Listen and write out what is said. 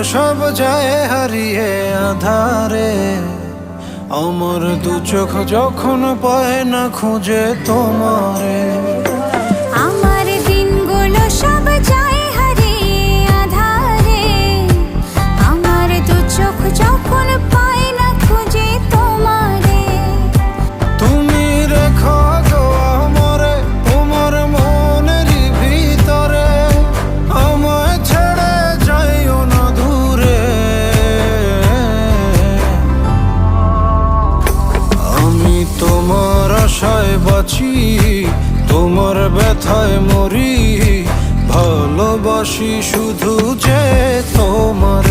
সব যায় হারিয়ে আধারে। আমার দু চোখ যখন পায় না খুঁজে তোমারে। আমার দিনগুলো সব যায় হারিয়ে আঁধারে। আমার দু চোখ যখন পায় না খুঁজে তোমারে। তুমি রেখো গো আমারে তোমার মনেরই ভিতরে, আমায় ছেড়ে যাইও না দূরে। আমি তোমার আশায় বাঁচি, তোমার ব্যথায় মরি, ভালোবাসি শুধু যে তোমারে।